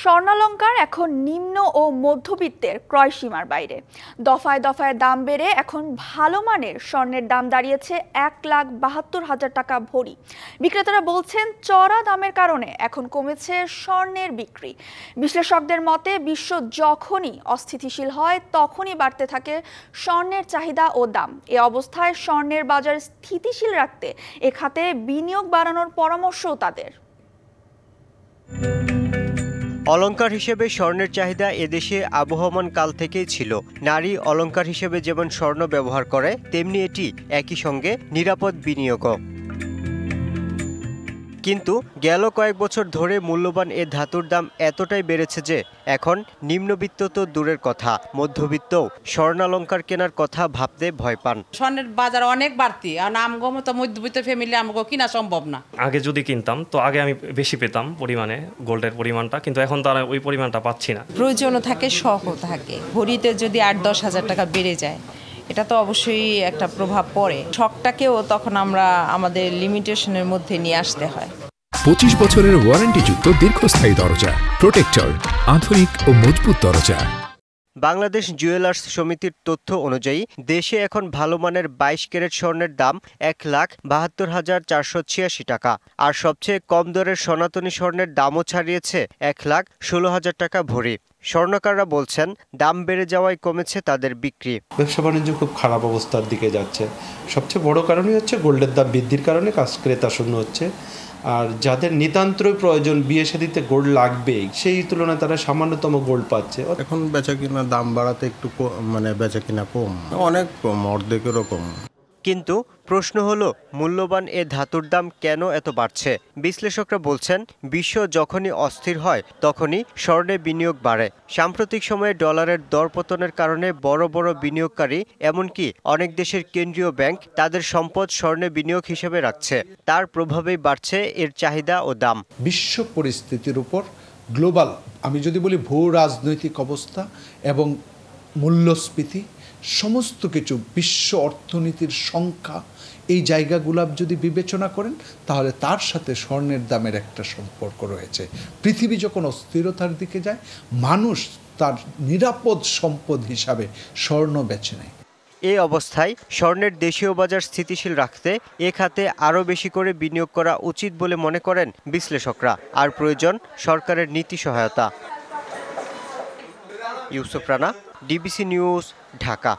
স্বর্ণালংকার এখন নিম্ন ও মধ্যবিত্তের ক্রয় সীমার বাইরে। দফায় দফায় দাম বেড়ে এখন ভালো মানের স্বর্ণের দাম দাঁড়িয়েছে 1,72,000 টাকা ভরি। বিক্রেতারা বলছেন চড়া দামের কারণে এখন কমেছে স্বর্ণের বিক্রি। বিশ্লেষকদের মতে বিশ্ব যখনই অস্থিতিশীল হয় তখনই বাড়তে থাকে স্বর্ণের চাহিদা ও দাম। এ অবস্থায় স্বর্ণের বাজার স্থিতিশীল রাখতে এ খাতে বিনিয়োগ বাড়ানোর পরামর্শও তাদের। অলংকার হিসেবে স্বর্ণের চাহিদা এদেশে আবহমান কাল থেকেই ছিল। নারী অলংকার হিসেবে যেমন স্বর্ণ ব্যবহার করে, তেমনি এটি একই সঙ্গে নিরাপদ বিনিয়োগও। কিন্তু গেল কয়েক বছর ধরে মূল্যবান এ ধাতুর দাম এতটাই বেড়েছে যে এখন নিম্নবিত্ত তো দূরের কথা, মধ্যবিত্তও স্বর্ণালংকার কেনার কথা ভাবতে ভয় পান। স্বর্ণের বাজার অনেক বাড়তি, আর আমগো মতো মধ্যবিত্ত ফ্যামিলি আমগো কিনা সম্ভব না। আগে যদি কিনতাম তো আগে আমি বেশি পেতাম পরিমাণে গোল্ডের পরিমাণটা, কিন্তু এখন তারা ওই পরিমাণটা পাচ্ছি না। প্রয়োজনও থাকে, শখও থাকে। ভরিতে যদি 8-10 হাজার টাকা বেড়ে যায়, এটা তো অবশ্যই একটা প্রভাব পড়ে। শখটাকেও তখন আমরা আমাদের লিমিটেশনের মধ্যে নিয়ে আসতে হয়। 25 বছরের ওয়ারেন্টিযুক্ত দীর্ঘস্থায়ী দরজা প্রোটেক্টর, আধুনিক ও মজবুত দরজা। বাংলাদেশ জুয়েলার্স সমিতির তথ্য অনুযায়ী দেশে এখন ভালো মানের 22 ক্যারেট স্বর্ণের দাম 1,72,486 টাকা, আর সবচেয়ে কম দরের সনাতনী স্বর্ণের দামও ছাড়িয়েছে 1,16,000 টাকা ভরি। স্বর্ণকাররা বলছেন দাম বেড়ে যাওয়ায় কমেছে তাদের বিক্রি। ব্যবসা বাণিজ্য খুব খারাপ অবস্থার দিকে যাচ্ছে। সবচেয়ে বড় কারণই হচ্ছে গোল্ডের দাম বৃদ্ধির কারণে ক্রেতা শূন্য হচ্ছে। আর যাদের নিতান্তই প্রয়োজন, বিয়ে শাদিতে গোল্ড লাগবে, সেই তুলনায় তারা সামান্যতম গোল্ড পাচ্ছে। এখন বেচা কিনা দাম বাড়াতে একটু বেচা কিনা কম, অনেক কম, অর্ধেকেরও কম। কিন্তু প্রশ্ন হলো মূল্যবান এ ধাতুর দাম কেন এত বাড়ছে? বিশ্লেষকরা বলছেন বিশ্ব যখনই অস্থির হয় তখনই স্বর্ণে বিনিয়োগ বাড়ে। সাম্প্রতিক সময়ে ডলারের দরপতনের কারণে বড় বড় বিনিয়োগকারী, এমনকি অনেক দেশের কেন্দ্রীয় ব্যাংক তাদের সম্পদ স্বর্ণে বিনিয়োগ হিসেবে রাখছে। তার প্রভাবেই বাড়ছে এর চাহিদা ও দাম। বিশ্ব পরিস্থিতির উপর গ্লোবাল, আমি যদি বলি ভূ রাজনৈতিক অবস্থা এবং মূল্যস্ফীতি, সমস্ত কিছু, বিশ্ব অর্থনীতির সংখ্যা, এই জায়গাগুলো যদি বিবেচনা করেন তাহলে তার সাথে স্বর্ণের দামের একটা সম্পর্ক রয়েছে। পৃথিবী যখন অস্থিরতার দিকে যায়, মানুষ তার নিরাপদ সম্পদ হিসাবে স্বর্ণ বেছে নেয়। এই অবস্থায় স্বর্ণের দেশীয় বাজার স্থিতিশীল রাখতে এ খাতে আরও বেশি করে বিনিয়োগ করা উচিত বলে মনে করেন বিশ্লেষকরা। আর প্রয়োজন সরকারের নীতি সহায়তা। Yusuf Rana, DBC news, Dhaka.